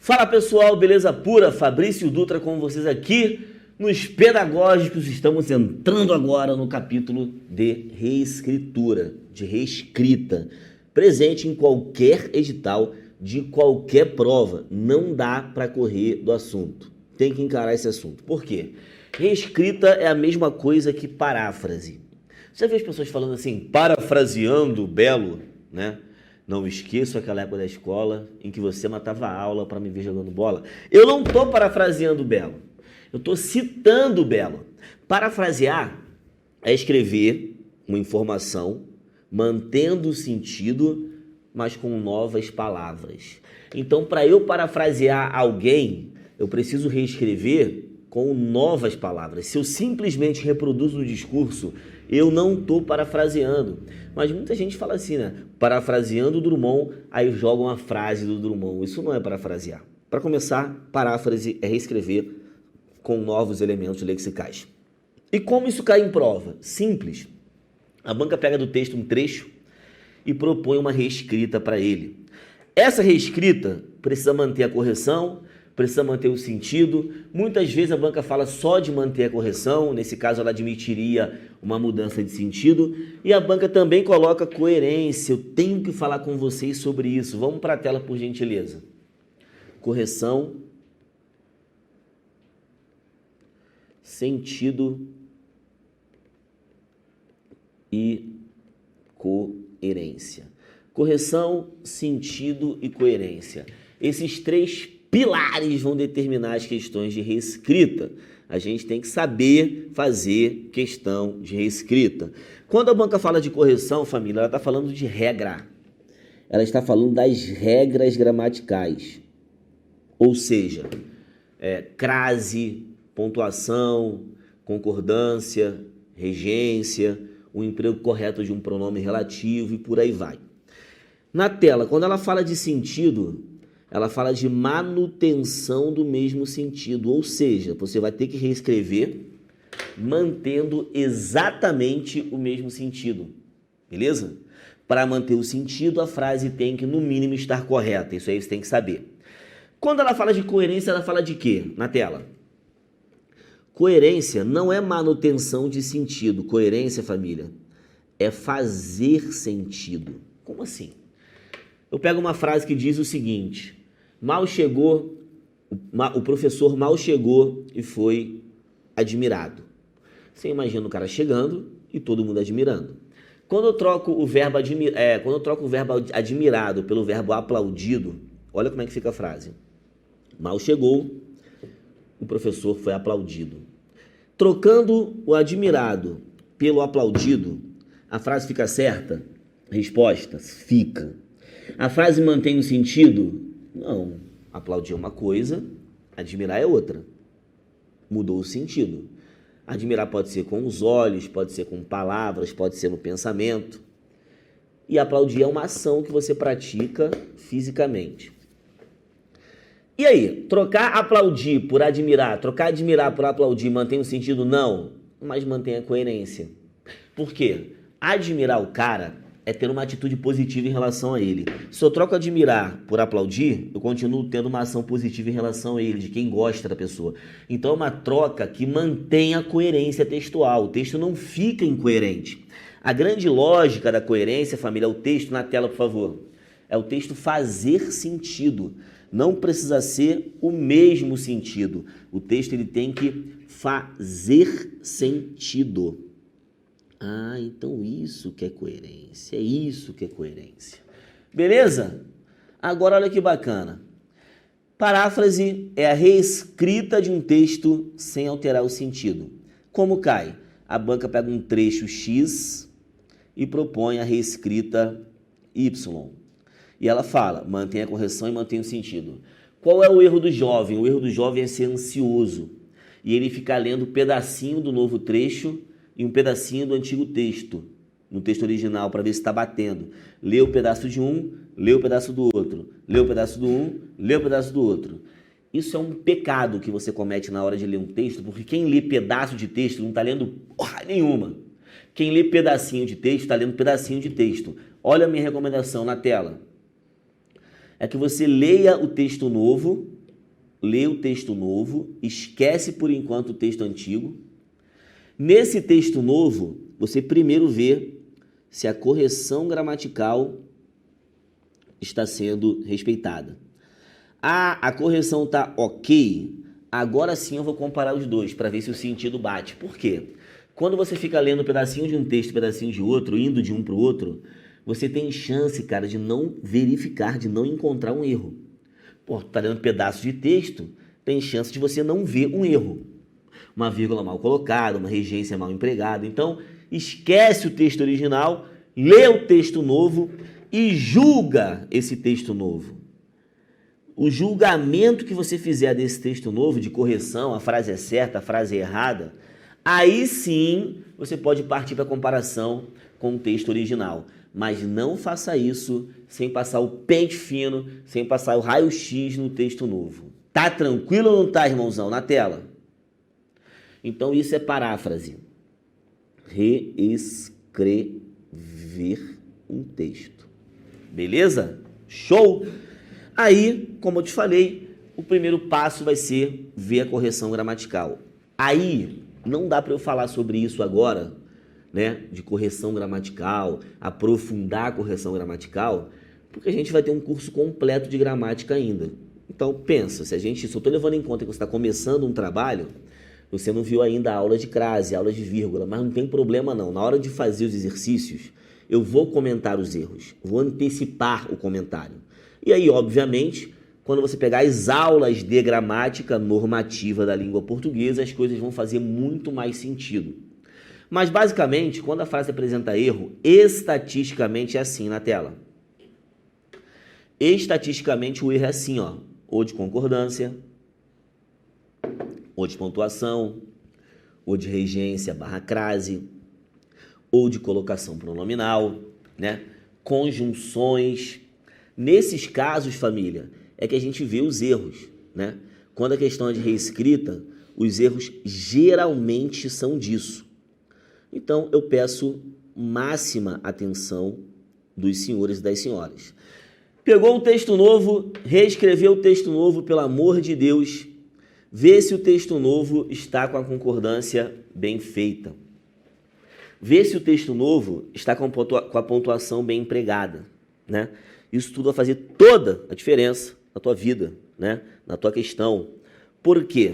Fala pessoal, beleza pura? Fabrício Dutra com vocês aqui nos Pedagógicos. Estamos entrando agora no capítulo de reescritura, de reescrita, presente em qualquer edital de qualquer prova. Não dá para correr do assunto, tem que encarar esse assunto. Por quê? Reescrita é a mesma coisa que paráfrase. Você já viu as pessoas falando assim, parafraseando Belo, né? Não esqueço aquela época da escola em que você matava a aula para me ver jogando bola. Eu não estou parafraseando o Belo. Eu estou citando o Belo. Parafrasear é escrever uma informação mantendo o sentido, mas com novas palavras. Então, para eu parafrasear alguém, eu preciso reescrever com novas palavras. Se eu simplesmente reproduzo o discurso, eu não estou parafraseando. Mas muita gente fala assim, né? Parafraseando o Drummond, aí jogam a frase do Drummond. Isso não é parafrasear. Para começar, paráfrase é reescrever com novos elementos lexicais. E como isso cai em prova? Simples. A banca pega do texto um trecho e propõe uma reescrita para ele. Essa reescrita precisa manter a correção, precisa manter o sentido. Muitas vezes a banca fala só de manter a correção, nesse caso ela admitiria uma mudança de sentido. E a banca também coloca coerência, eu tenho que falar com vocês sobre isso. Vamos para a tela, por gentileza. Correção, sentido e coerência. Correção, sentido e coerência. Esses três pilares vão determinar as questões de reescrita. A gente tem que saber fazer questão de reescrita. Quando a banca fala de correção, família, ela está falando de regra. Ela está falando das regras gramaticais. Ou seja, crase, pontuação, concordância, regência, o emprego correto de um pronome relativo e por aí vai. Na tela, quando ela fala de sentido, ela fala de manutenção do mesmo sentido, ou seja, você vai ter que reescrever mantendo exatamente o mesmo sentido, beleza? Para manter o sentido, a frase tem que, no mínimo, estar correta, isso aí você tem que saber. Quando ela fala de coerência, ela fala de quê? Na tela. Coerência não é manutenção de sentido, coerência, família, é fazer sentido. Como assim? Eu pego uma frase que diz o seguinte: o professor mal chegou e foi admirado. Você imagina o cara chegando e todo mundo admirando. Quando eu troco o verbo admirado pelo verbo aplaudido, olha como é que fica a frase. Mal chegou, o professor foi aplaudido. Trocando o admirado pelo aplaudido, a frase fica certa? Resposta: fica. A frase mantém o sentido? Não. Aplaudir é uma coisa, admirar é outra. Mudou o sentido. Admirar pode ser com os olhos, pode ser com palavras, pode ser no pensamento. E aplaudir é uma ação que você pratica fisicamente. E aí, trocar aplaudir por admirar, trocar admirar por aplaudir mantém o sentido? Não, mas mantém a coerência. Por quê? Admirar o cara é ter uma atitude positiva em relação a ele. Se eu troco admirar por aplaudir, eu continuo tendo uma ação positiva em relação a ele, de quem gosta da pessoa. Então é uma troca que mantém a coerência textual. O texto não fica incoerente. A grande lógica da coerência, família, é o texto na tela, por favor. É o texto fazer sentido. Não precisa ser o mesmo sentido. O texto ele tem que fazer sentido. Ah, então isso que é coerência, é isso que é coerência. Beleza? Agora olha que bacana. Paráfrase é a reescrita de um texto sem alterar o sentido. Como cai? A banca pega um trecho X e propõe a reescrita Y. E ela fala, mantém a correção e mantém o sentido. Qual é o erro do jovem? O erro do jovem é ser ansioso. E ele fica lendo um pedacinho do novo trecho e um pedacinho do antigo texto, no texto original, para ver se está batendo. Lê o pedaço de um, lê o pedaço do outro, lê o pedaço do um, lê o pedaço do outro. Isso é um pecado que você comete na hora de ler um texto, porque quem lê pedaço de texto não está lendo porra nenhuma. Quem lê pedacinho de texto está lendo pedacinho de texto. Olha a minha recomendação na tela. é que você leia o texto novo, esquece por enquanto o texto antigo. Nesse texto novo, você primeiro vê se a correção gramatical está sendo respeitada. A correção está ok, agora sim eu vou comparar os dois para ver se o sentido bate. Por quê? Quando você fica lendo um pedacinho de um texto, um pedacinho de outro, indo de um para o outro, você tem chance, cara, de não verificar, de não encontrar um erro. Pô, tu tá lendo um pedaço de texto, tem chance de você não ver um erro. Uma vírgula mal colocada, uma regência mal empregada. Então, esquece o texto original, lê o texto novo e julga esse texto novo. O julgamento que você fizer desse texto novo, de correção, a frase é certa, a frase é errada, aí sim você pode partir para a comparação com o texto original. Mas não faça isso sem passar o pente fino, sem passar o raio-x no texto novo. Tá tranquilo ou não tá, irmãozão? Na tela. Então isso é paráfrase. Reescrever um texto. Beleza? Show? Aí, como eu te falei, o primeiro passo vai ser ver a correção gramatical. Aí, não dá para eu falar sobre isso agora, né, de correção gramatical, aprofundar a correção gramatical, porque a gente vai ter um curso completo de gramática ainda. Então, pensa, se eu estou levando em conta que você está começando um trabalho, você não viu ainda a aula de crase, a aula de vírgula, mas não tem problema não. Na hora de fazer os exercícios, eu vou comentar os erros, vou antecipar o comentário. E aí, obviamente, quando você pegar as aulas de gramática normativa da língua portuguesa, as coisas vão fazer muito mais sentido. Mas, basicamente, quando a frase apresenta erro, estatisticamente é assim na tela. Estatisticamente, o erro é assim, ó, ou de concordância, ou de pontuação, ou de regência / crase, ou de colocação pronominal, né? Conjunções. Nesses casos, família, é que a gente vê os erros, né? Quando a questão é de reescrita, os erros geralmente são disso. Então, eu peço máxima atenção dos senhores e das senhoras. Pegou o texto novo, reescreveu o texto novo, pelo amor de Deus, vê se o texto novo está com a concordância bem feita. Vê se o texto novo está com a pontuação bem empregada, né? Isso tudo vai fazer toda a diferença na tua vida, né? Na tua questão. Por quê?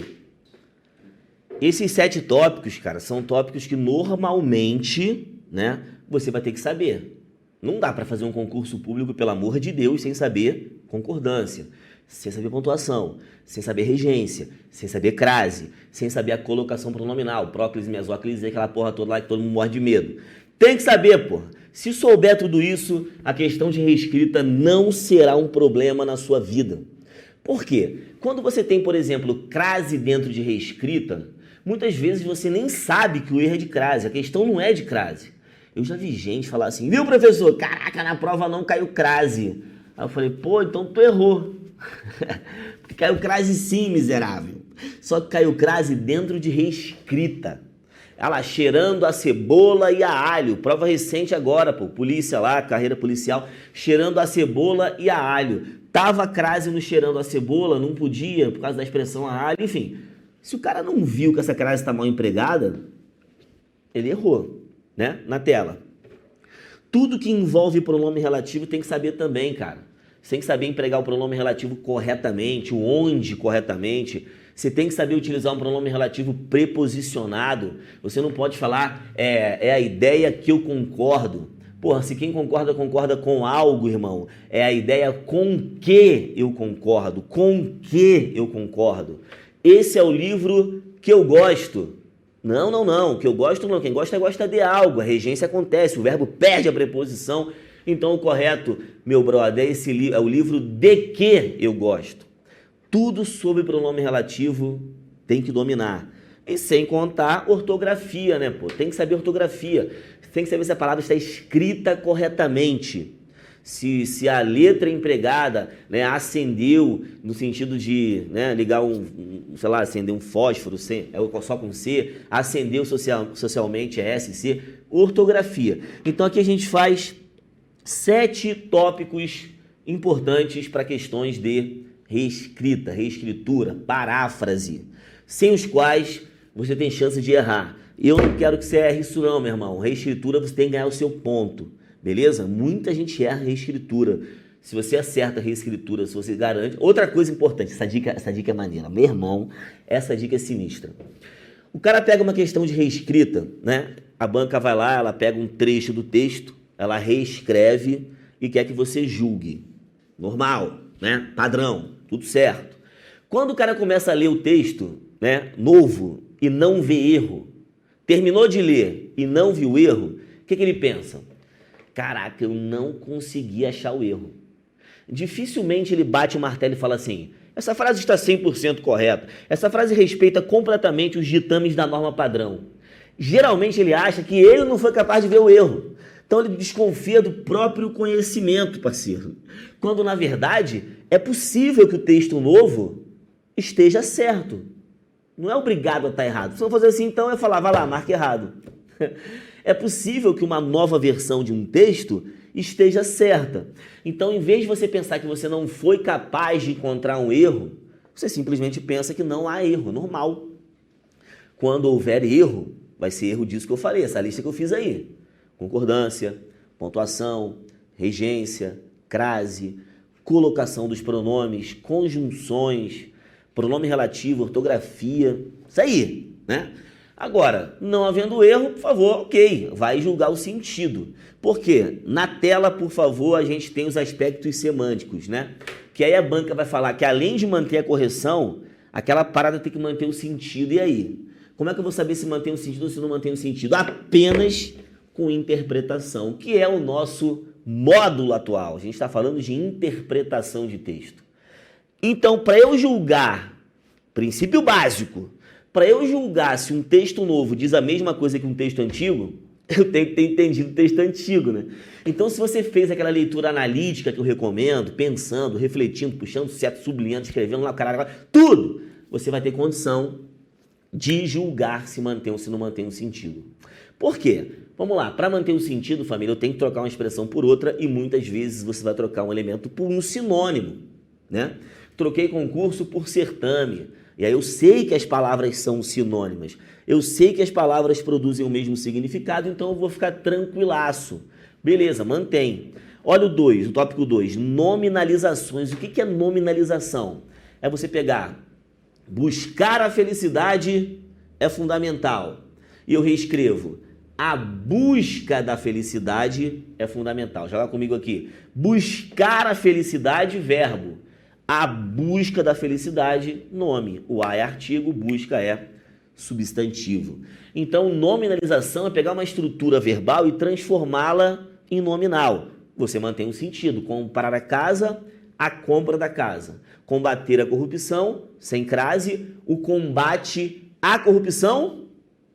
Esses 7 tópicos, cara, são tópicos que normalmente, né, você vai ter que saber. Não dá para fazer um concurso público, pelo amor de Deus, sem saber concordância, sem saber pontuação, sem saber regência, sem saber crase, sem saber a colocação pronominal, próclise, mesóclise, aquela porra toda lá que todo mundo morre de medo. Tem que saber, porra. Se souber tudo isso, a questão de reescrita não será um problema na sua vida. Por quê? Quando você tem, por exemplo, crase dentro de reescrita, muitas vezes você nem sabe que o erro é de crase, a questão não é de crase. Eu já vi gente falar assim, viu, professor? Caraca, na prova não caiu crase. Aí eu falei, pô, então tu errou. Porque caiu crase sim, miserável. Só que caiu crase dentro de reescrita. Ela cheirando a cebola e a alho. Prova recente agora, pô. Polícia lá, carreira policial, cheirando a cebola e a alho. Tava crase no cheirando a cebola, não podia, por causa da expressão a alho, enfim. Se o cara não viu que essa crase está mal empregada, ele errou, né? Na tela. Tudo que envolve pronome relativo tem que saber também, cara. Você tem que saber empregar o pronome relativo corretamente, o onde corretamente. Você tem que saber utilizar um pronome relativo preposicionado. Você não pode falar, é a ideia que eu concordo. Porra, se quem concorda, concorda com algo, irmão. É a ideia com que eu concordo. Com que eu concordo. Esse é o livro que eu gosto. Não. Que eu gosto não. Quem gosta de algo. A regência acontece. O verbo perde a preposição. Então, o correto, meu brother, é o livro de que eu gosto. Tudo sobre pronome relativo tem que dominar. E sem contar ortografia, né, pô? Tem que saber ortografia. Tem que saber se a palavra está escrita corretamente. Se a letra empregada, né, acendeu, no sentido de, né, ligar acender um fósforo, só com C, acendeu socialmente é SC, ortografia. Então aqui a gente faz 7 tópicos importantes para questões de reescrita, reescritura, paráfrase, sem os quais você tem chance de errar. Eu não quero que você erre isso não, meu irmão. Reescritura você tem que ganhar o seu ponto, beleza? Muita gente erra reescritura. Se você acerta a reescritura, se você garante... Outra coisa importante, essa dica é maneira. Meu irmão, essa dica é sinistra. O cara pega uma questão de reescrita, né? A banca vai lá, ela pega um trecho do texto, ela reescreve e quer que você julgue. Normal, né? Padrão, tudo certo. Quando o cara começa a ler o texto, né, novo, e não vê erro, terminou de ler e não viu erro, o que ele pensa? Caraca, eu não consegui achar o erro. Dificilmente ele bate o martelo e fala assim, essa frase está 100% correta, essa frase respeita completamente os ditames da norma padrão. Geralmente ele acha que ele não foi capaz de ver o erro. Então ele desconfia do próprio conhecimento, parceiro. Quando na verdade é possível que o texto novo esteja certo. Não é obrigado a estar errado. Se eu fazer assim, então eu falar, vai lá, marca errado. É possível que uma nova versão de um texto esteja certa. Então, em vez de você pensar que você não foi capaz de encontrar um erro, você simplesmente pensa que não há erro, normal. Quando houver erro, vai ser erro disso que eu falei, essa lista que eu fiz aí. Concordância, pontuação, regência, crase, colocação dos pronomes, conjunções, pronome relativo, ortografia, isso aí, né? Agora, não havendo erro, por favor, ok, vai julgar o sentido. Por quê? Na tela, por favor, a gente tem os aspectos semânticos, né? Que aí a banca vai falar que além de manter a correção, aquela parada tem que manter o sentido. E aí? Como é que eu vou saber se mantém o sentido ou se não mantém o sentido? Apenas com interpretação, que é o nosso módulo atual. A gente está falando de interpretação de texto. Então, para eu julgar, princípio básico, para eu julgar se um texto novo diz a mesma coisa que um texto antigo, eu tenho que ter entendido o texto antigo, né? Então, se você fez aquela leitura analítica que eu recomendo, pensando, refletindo, puxando certo, sublinhando, escrevendo lá, caralho, tudo, você vai ter condição de julgar se mantém ou se não mantém o sentido. Por quê? Vamos lá, para manter o sentido, família, eu tenho que trocar uma expressão por outra e muitas vezes você vai trocar um elemento por um sinônimo, né? Troquei concurso por certame. E aí eu sei que as palavras são sinônimas. Eu sei que as palavras produzem o mesmo significado, então eu vou ficar tranquilaço. Beleza, mantém. Olha o 2, o tópico 2, nominalizações. O que é nominalização? É você pegar, buscar a felicidade é fundamental. E eu reescrevo, a busca da felicidade é fundamental. Joga comigo aqui. Buscar a felicidade, verbo. A busca da felicidade, nome. O a é artigo, busca é substantivo. Então, nominalização é pegar uma estrutura verbal e transformá-la em nominal. Você mantém o sentido. Comparar a casa, a compra da casa. Combater a corrupção, sem crase. O combate à corrupção,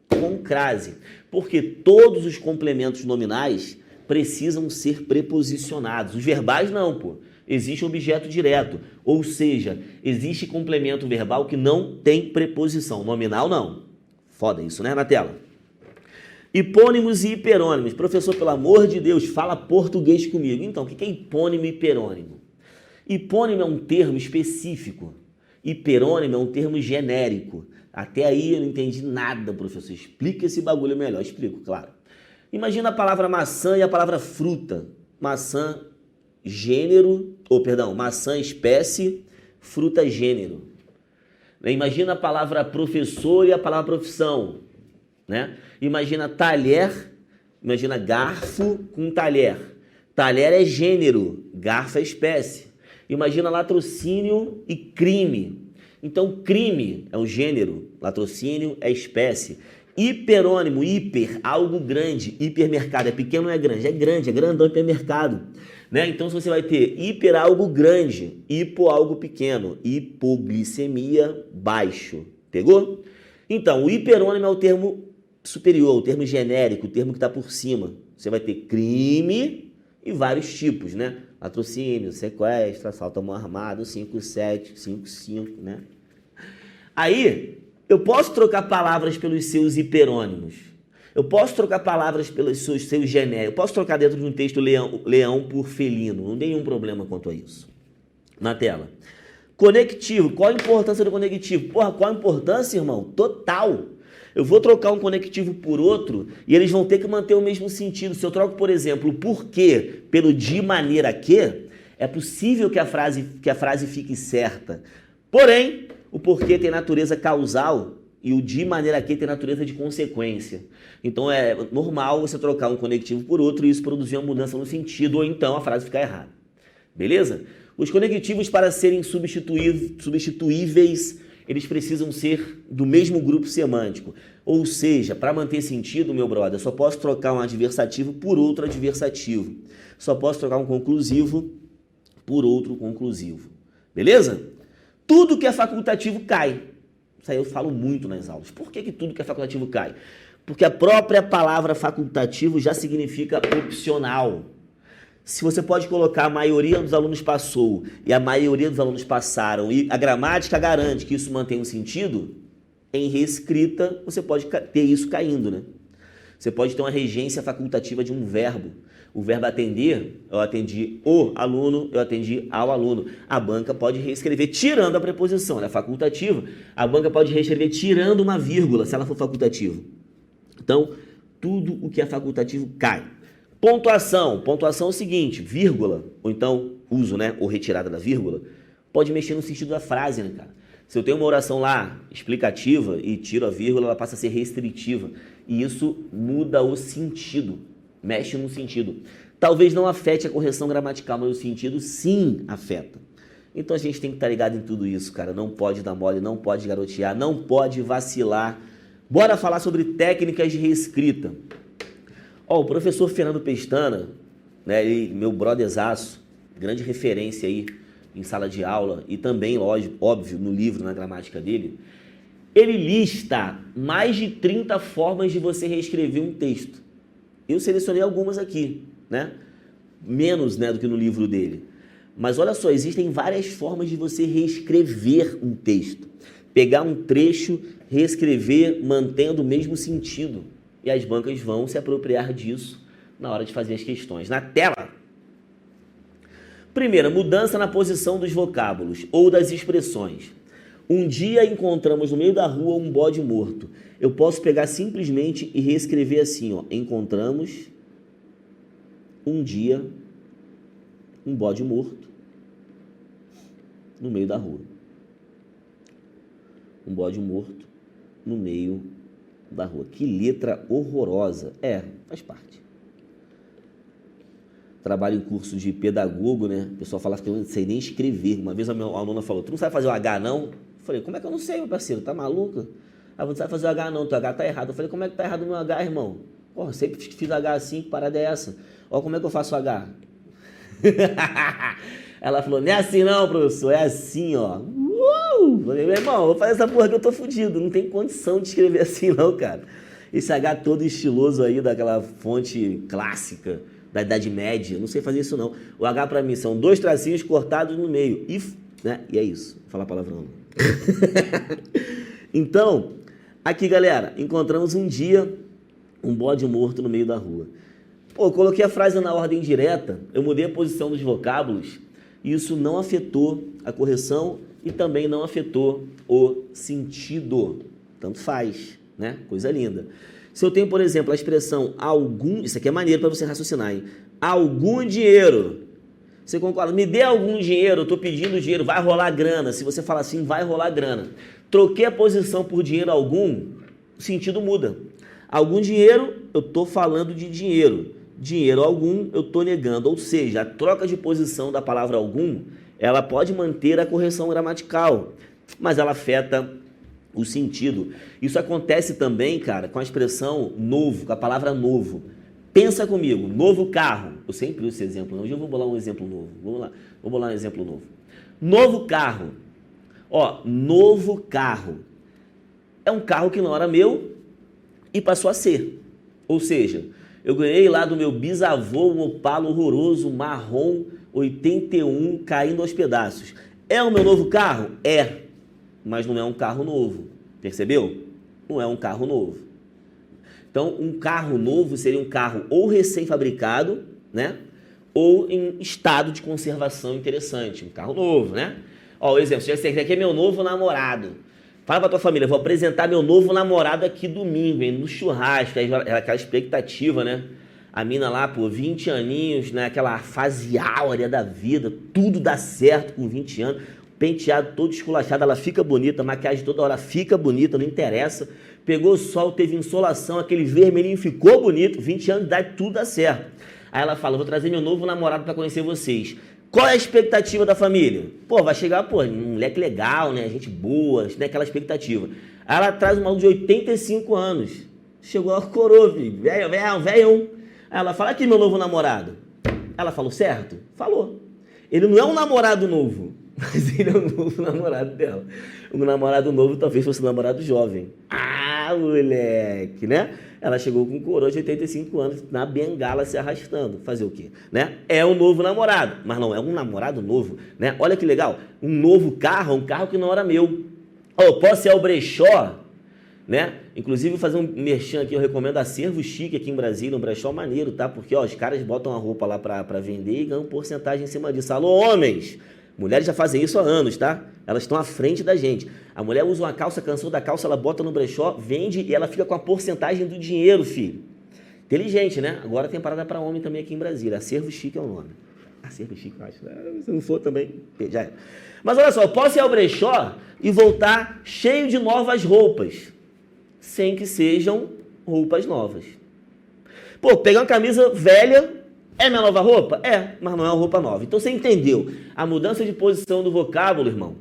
com crase. Porque todos os complementos nominais precisam ser preposicionados. Os verbais não, pô. Existe objeto direto, ou seja, existe complemento verbal que não tem preposição, nominal não. Foda isso, né, na tela. Hipônimos e hiperônimos. Professor, pelo amor de Deus, fala português comigo. Então, o que é hipônimo e hiperônimo? Hipônimo é um termo específico, hiperônimo é um termo genérico. Até aí eu não entendi nada, professor. Explica esse bagulho melhor. Explico, claro. Imagina a palavra maçã e a palavra fruta. Maçã gênero, maçã espécie, fruta gênero. Imagina a palavra professor e a palavra profissão, né? Imagina talher, imagina garfo com talher. Talher é gênero, garfo é espécie. Imagina latrocínio e crime. Então crime é um gênero, latrocínio é espécie. Hiperônimo, hiper, algo grande, hipermercado, é pequeno, não é grande, é grandão, hipermercado. Né? Então você vai ter hiper algo grande, hipo algo pequeno, hipoglicemia baixo. Pegou? Então, o hiperônimo é o termo superior, o termo genérico, o termo que está por cima. Você vai ter crime e vários tipos, né? Latrocínio, sequestro, assalto à mão armada, 5-7, 5-5, né? Aí, eu posso trocar palavras pelos seus hiperônimos. Eu posso trocar palavras pelos seus genéricos. Eu posso trocar dentro de um texto leão por felino. Não tem nenhum problema quanto a isso. Na tela. Conectivo. Qual a importância do conectivo? Porra, qual a importância, irmão? Total. Eu vou trocar um conectivo por outro e eles vão ter que manter o mesmo sentido. Se eu troco, por exemplo, o porquê pelo de maneira que, é possível que a frase fique certa. Porém, o porquê tem natureza causal e o de maneira que tem natureza de consequência. Então é normal você trocar um conectivo por outro e isso produzir uma mudança no sentido, ou então a frase ficar errada. Beleza? Os conectivos, para serem substituíveis, eles precisam ser do mesmo grupo semântico. Ou seja, para manter sentido, meu brother, só posso trocar um adversativo por outro adversativo. Só posso trocar um conclusivo por outro conclusivo. Beleza? Tudo que é facultativo cai. Isso aí eu falo muito nas aulas. Por que tudo que é facultativo cai? Porque a própria palavra facultativo já significa opcional. Se você pode colocar a maioria dos alunos passou e a maioria dos alunos passaram e a gramática garante que isso mantém um sentido, em reescrita você pode ter isso caindo, né? Você pode ter uma regência facultativa de um verbo. O verbo atender, eu atendi o aluno, eu atendi ao aluno. A banca pode reescrever tirando a preposição, ela é facultativa. A banca pode reescrever tirando uma vírgula, se ela for facultativa. Então, tudo o que é facultativo cai. Pontuação. Pontuação é o seguinte, vírgula, ou então uso, né, ou retirada da vírgula, pode mexer no sentido da frase, né, cara? Se eu tenho uma oração lá explicativa e tiro a vírgula, ela passa a ser restritiva. E isso muda o sentido, mexe no sentido. Talvez não afete a correção gramatical, mas o sentido sim afeta. Então a gente tem que estar ligado em tudo isso, cara. Não pode dar mole, não pode garotear, não pode vacilar. Bora falar sobre técnicas de reescrita. Ó, o professor Fernando Pestana, né, meu brotherzaço, grande referência aí em sala de aula e também, lógico, óbvio, no livro, na gramática dele, ele lista mais de 30 formas de você reescrever um texto. Eu selecionei algumas aqui, né? Menos, né, do que no livro dele. Mas olha só, existem várias formas de você reescrever um texto. Pegar um trecho, reescrever mantendo o mesmo sentido. E as bancas vão se apropriar disso na hora de fazer as questões. Na tela. Primeira, mudança na posição dos vocábulos ou das expressões. Um dia encontramos no meio da rua um bode morto. Eu posso pegar simplesmente e reescrever assim, ó. Encontramos um dia um bode morto no meio da rua. Um bode morto no meio da rua. Que letra horrorosa. Faz parte. Trabalho em curso de pedagogo, né? O pessoal fala que eu não sei nem escrever. Uma vez a minha aluna falou, tu não sabe fazer o H, não? Eu falei, como é que eu não sei, meu parceiro? Tá maluca? Ela não sabe fazer o H, não. Teu H tá errado. Eu falei, como é que tá errado o meu H, irmão? Porra, sempre fiz H assim, que parada é essa? Ó, como é que eu faço o H? Ela falou, não é assim não, professor, é assim, ó. Falei, meu irmão, vou fazer essa porra que eu tô fudido. Não tem condição de escrever assim não, cara. Esse H todo estiloso aí, daquela fonte clássica da Idade Média, não sei fazer isso não. O H pra mim são 2 tracinhos cortados no meio. Né? E é isso. Vou falar palavrão. Então, aqui galera, encontramos um dia um bode morto no meio da rua. Pô, eu coloquei a frase na ordem direta, eu mudei a posição dos vocábulos e isso não afetou a correção e também não afetou o sentido. Tanto faz, né? Coisa linda. Se eu tenho, por exemplo, a expressão algum... Isso aqui é maneiro para você raciocinar, hein? Algum dinheiro. Você concorda? Me dê algum dinheiro, eu estou pedindo dinheiro, vai rolar grana. Se você fala assim, vai rolar grana. Troquei a posição por dinheiro algum, o sentido muda. Algum dinheiro, eu estou falando de dinheiro. Dinheiro algum, eu estou negando. Ou seja, a troca de posição da palavra algum, ela pode manter a correção gramatical, mas ela afeta o sentido. Isso acontece também, cara, com a expressão novo, com a palavra novo. Pensa comigo, novo carro. Eu sempre uso esse exemplo, hoje eu vou bolar um exemplo novo. Vamos lá, vou bolar um exemplo novo. Novo carro. Ó, novo carro. É um carro que não era meu e passou a ser. Ou seja, eu ganhei lá do meu bisavô um Opala horroroso, marrom, 81, caindo aos pedaços. É o meu novo carro? É. Mas não é um carro novo, percebeu? Não é um carro novo. Então, um carro novo seria um carro ou recém-fabricado, né? Ou em estado de conservação interessante, um carro novo, né? Ó, o exemplo, esse aqui é meu novo namorado. Fala pra tua família, vou apresentar meu novo namorado aqui domingo, hein, no churrasco, aí aquela expectativa, né? A mina lá, pô, 20 aninhos, né? Aquela fase áurea da vida, tudo dá certo com 20 anos, penteado todo esculachado, ela fica bonita, maquiagem toda hora fica bonita, não interessa. Pegou sol, teve insolação, aquele vermelhinho ficou bonito, 20 anos de idade, tudo dá certo. Aí ela fala, vou trazer meu novo namorado pra conhecer vocês. Qual é a expectativa da família? Pô, vai chegar, pô, um moleque legal, né? Gente boa, né? Aquela expectativa. Aí ela traz um maluco de 85 anos. Chegou a coroa, filho. Velhão. Aí ela fala, aqui meu novo namorado. Ela falou certo? Falou. Ele não é um namorado novo, mas ele é o novo namorado dela. Um namorado novo talvez fosse um namorado jovem. Ah, moleque, né? Ela chegou com um coroa de 85 anos na bengala se arrastando. Fazer o quê? Né? É um novo namorado, mas não é um namorado novo, né? Olha que legal, um novo carro, um carro que não era meu. Oh, posso ir ao brechó, né? Inclusive fazer um merchan aqui, eu recomendo Acervo Chique aqui em Brasília, um brechó maneiro, tá? Porque, ó, os caras botam a roupa lá pra vender e ganham porcentagem em cima disso. Alô, homens! Mulheres já fazem isso há anos, tá? Elas estão à frente da gente. A mulher usa uma calça, cansou da calça, ela bota no brechó, vende e ela fica com a porcentagem do dinheiro, filho. Inteligente, né? Agora tem parada para homem também aqui em Brasília. Acervo Chique é o nome. Acervo Chique, eu acho. Se não for também, já é. Mas olha só, eu posso ir ao brechó e voltar cheio de novas roupas, sem que sejam roupas novas. Pô, pegar uma camisa velha... É minha nova roupa? É, mas não é uma roupa nova. Então você entendeu? A mudança de posição do vocábulo, irmão,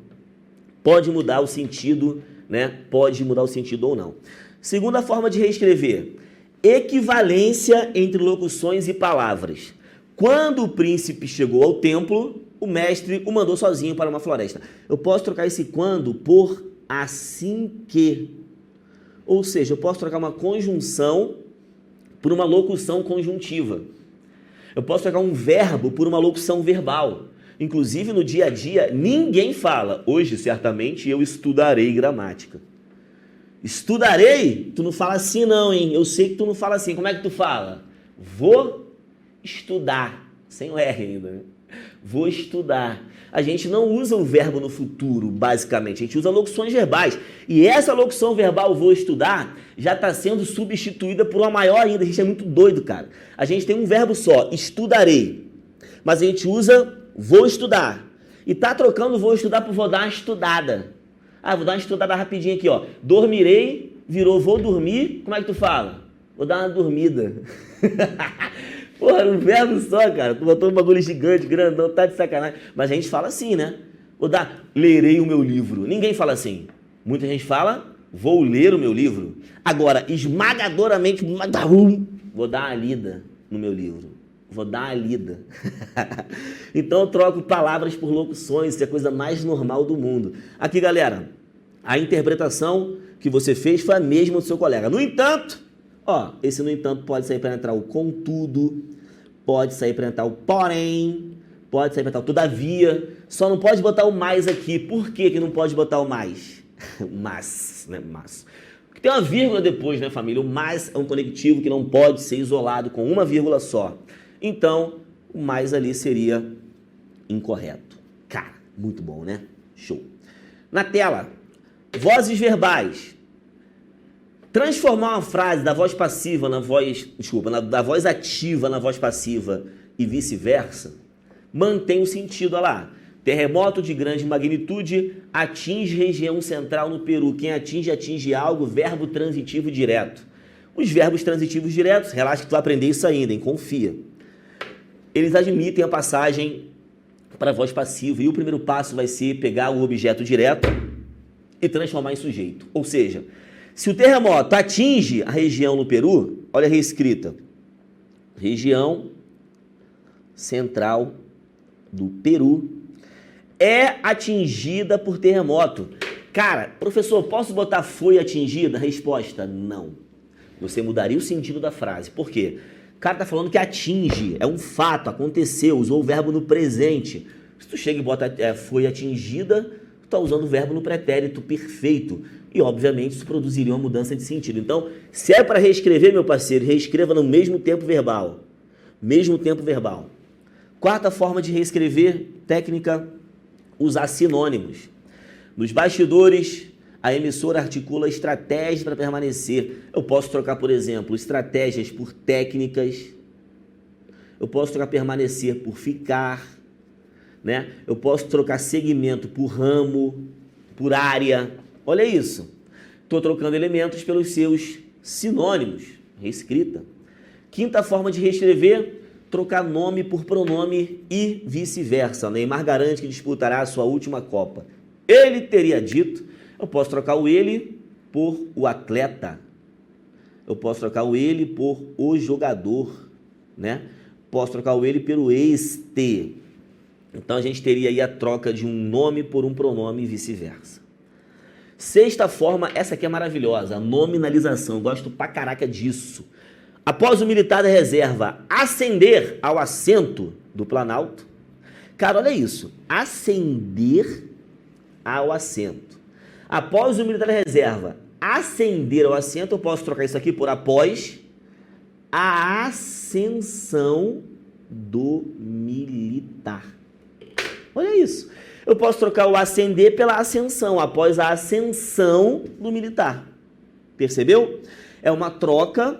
pode mudar o sentido, né? Pode mudar o sentido ou não. Segunda forma de reescrever. Equivalência entre locuções e palavras. Quando o príncipe chegou ao templo, o mestre o mandou sozinho para uma floresta. Eu posso trocar esse quando por assim que. Ou seja, eu posso trocar uma conjunção por uma locução conjuntiva. Eu posso trocar um verbo por uma locução verbal. Inclusive, no dia a dia, ninguém fala, hoje, certamente, eu estudarei gramática. Estudarei? Tu não fala assim não, hein? Eu sei que tu não fala assim. Como é que tu fala? Vou estudar. Sem o R ainda, né? Vou estudar. A gente não usa o verbo no futuro, basicamente. A gente usa locuções verbais. E essa locução verbal, vou estudar, já está sendo substituída por uma maior ainda. A gente é muito doido, cara. A gente tem um verbo só, estudarei. Mas a gente usa vou estudar. E tá trocando vou estudar por vou dar uma estudada. Ah, vou dar uma estudada rapidinho aqui, ó. Dormirei, virou vou dormir. Como é que tu fala? Vou dar uma dormida. Porra, um verbo só, cara. Tu botou um bagulho gigante, grandão, tá de sacanagem. Mas a gente fala assim, né? Vou dar, lerei o meu livro. Ninguém fala assim. Muita gente fala, vou ler o meu livro. Agora, esmagadoramente, vou dar uma lida no meu livro. Vou dar uma lida. Então eu troco palavras por locuções, isso é a coisa mais normal do mundo. Aqui, galera, a interpretação que você fez foi a mesma do seu colega. No entanto, ó, esse no entanto pode sair para entrar o contudo, pode sair para entrar o porém, pode sair para entrar o todavia, só não pode botar o mais aqui. Por que que não pode botar o mais? Mas, né, mas. Porque tem uma vírgula depois, né, família? O mais é um conectivo que não pode ser isolado com uma vírgula só. Então, o mais ali seria incorreto. Cara, muito bom, né? Show. Na tela, vozes verbais. Transformar uma frase da voz passiva na voz, da voz ativa na voz passiva e vice-versa, mantém o sentido, olha lá. Terremoto de grande magnitude atinge região central no Peru. Quem atinge, atinge algo, verbo transitivo direto. Os verbos transitivos diretos, relaxa que tu vai aprender isso ainda, hein? Confia. Eles admitem a passagem para a voz passiva e o primeiro passo vai ser pegar o objeto direto e transformar em sujeito. Ou seja, se o terremoto atinge a região no Peru, olha a reescrita. Região central do Peru é atingida por terremoto. Cara, professor, posso botar foi atingida? Resposta, não. Você mudaria o sentido da frase. Por quê? O cara tá falando que atinge, é um fato, aconteceu, usou o verbo no presente. Se tu chega e bota foi atingida, está usando o verbo no pretérito perfeito. E, obviamente, isso produziria uma mudança de sentido. Então, se é para reescrever, meu parceiro, reescreva no mesmo tempo verbal. Mesmo tempo verbal. Quarta forma de reescrever, técnica, usar sinônimos. Nos bastidores, a emissora articula estratégias para permanecer. Eu posso trocar, por exemplo, estratégias por técnicas. Eu posso trocar permanecer por ficar, né? Eu posso trocar segmento por ramo, por área. Olha isso. Estou trocando elementos pelos seus sinônimos. Reescrita. Quinta forma de reescrever, trocar nome por pronome e vice-versa. Neymar garante que disputará a sua última Copa. Ele teria dito. Eu posso trocar o ele por o atleta. Eu posso trocar o ele por o jogador, né? Posso trocar o ele pelo este. Então, a gente teria aí a troca de um nome por um pronome e vice-versa. Sexta forma, essa aqui é maravilhosa, a nominalização. Eu gosto pra caraca disso. Após o militar da reserva ascender ao assento do Planalto. Cara, olha isso. Ascender ao assento. Após o militar da reserva ascender ao assento, eu posso trocar isso aqui por após a ascensão do militar. Olha isso. Eu posso trocar o ascender pela ascensão, após a ascensão do militar. Percebeu? É uma troca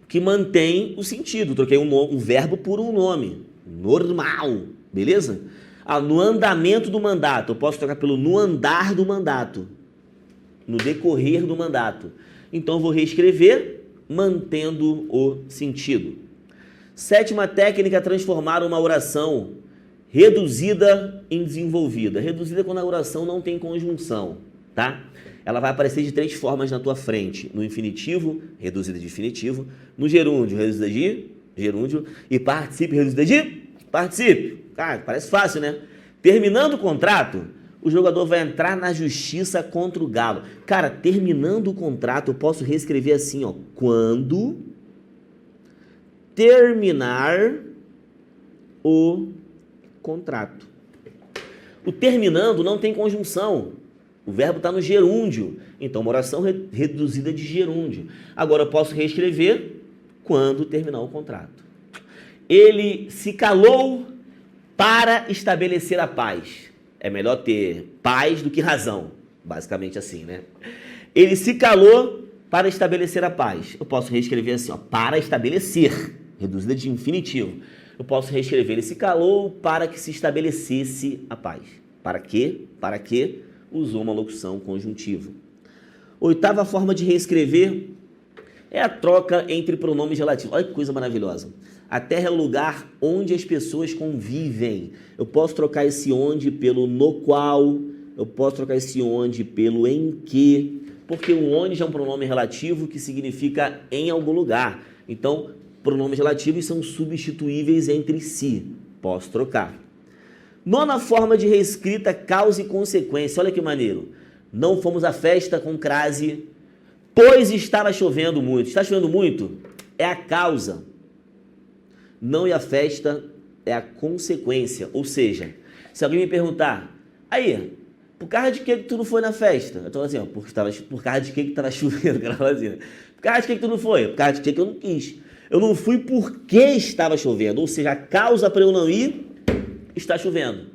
que mantém o sentido. Troquei um verbo por um nome. Normal. Beleza? No andamento do mandato. Eu posso trocar pelo no andar do mandato. No decorrer do mandato. Então, eu vou reescrever mantendo o sentido. Sétima técnica, transformar uma oração reduzida em desenvolvida. Reduzida quando a oração não tem conjunção, tá? Ela vai aparecer de três formas na tua frente. No infinitivo, reduzida de infinitivo. No gerúndio, reduzida de gerúndio. E participe, reduzida de participe. Cara, parece fácil, né? Terminando o contrato, o jogador vai entrar na justiça contra o Galo. Cara, terminando o contrato, eu posso reescrever assim, ó. Quando terminar o contrato. O terminando não tem conjunção. O verbo está no gerúndio. Então, uma oração reduzida de gerúndio. Agora, eu posso reescrever quando terminar o contrato. Ele se calou para estabelecer a paz. É melhor ter paz do que razão. Basicamente assim, né? Ele se calou para estabelecer a paz. Eu posso reescrever assim, ó, para estabelecer. Reduzida de infinitivo. Eu posso reescrever, ele se calou para que se estabelecesse a paz. Para quê? Para que usou uma locução conjuntiva. Oitava forma de reescrever é a troca entre pronomes relativos. Olha que coisa maravilhosa. A terra é o lugar onde as pessoas convivem. Eu posso trocar esse onde pelo no qual, eu posso trocar esse onde pelo em que, porque o onde é um pronome relativo que significa em algum lugar. Então, pronomes relativos são substituíveis entre si. Posso trocar. Nona forma de reescrita, causa e consequência. Olha que maneiro. Não fomos à festa com crase, pois estava chovendo muito. Está chovendo muito? É a causa. Não ir à festa é a consequência. Ou seja, se alguém me perguntar, aí, por causa de que tu não foi na festa? Eu tô assim, ó, por causa de que estava chovendo? Assim, por causa de que tu não foi? Por causa de que eu não quis. Eu não fui porque estava chovendo, ou seja, a causa para eu não ir está chovendo.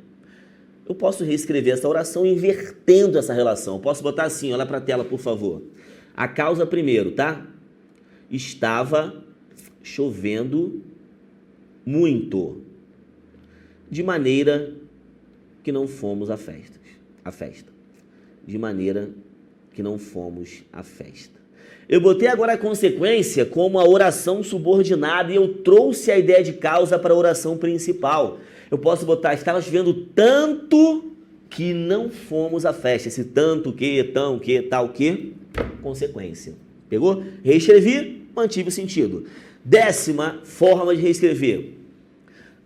Eu posso reescrever essa oração invertendo essa relação. Eu posso botar assim, olha para a tela, por favor. A causa primeiro, tá? Estava chovendo muito, de maneira que não fomos à festa. De maneira que não fomos à festa. Eu botei agora a consequência como a oração subordinada e eu trouxe a ideia de causa para a oração principal. Eu posso botar, estava chovendo tanto que não fomos à festa. Esse tanto que, tão que, tal que, consequência. Pegou? Reescrevi, mantive o sentido. Décima forma de reescrever.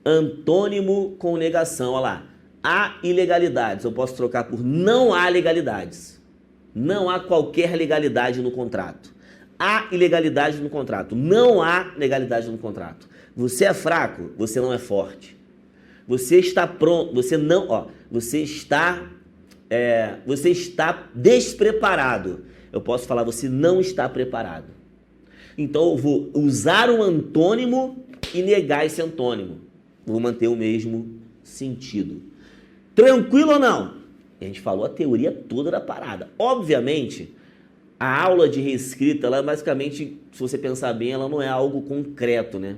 Antônimo com negação. Olha lá. Há ilegalidades. Eu posso trocar por não há legalidades. Não há qualquer legalidade no contrato. Há ilegalidade no contrato. Não há legalidade no contrato. Você é fraco, você não é forte. Você está pronto, você está você está despreparado. Eu posso falar, você não está preparado. Então eu vou usar um antônimo e negar esse antônimo. Vou manter o mesmo sentido. Tranquilo ou não? A gente falou a teoria toda da parada. Obviamente, a aula de reescrita, ela basicamente, se você pensar bem, ela não é algo concreto, né?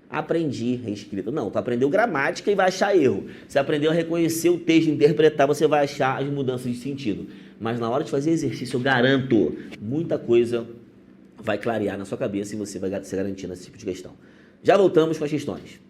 Aprendi reescrita. Não, tu aprendeu gramática e vai achar erro. Você aprendeu a reconhecer o texto, interpretar, você vai achar as mudanças de sentido. Mas na hora de fazer exercício, eu garanto, muita coisa vai clarear na sua cabeça e você vai se garantir nesse tipo de questão. Já voltamos com as questões.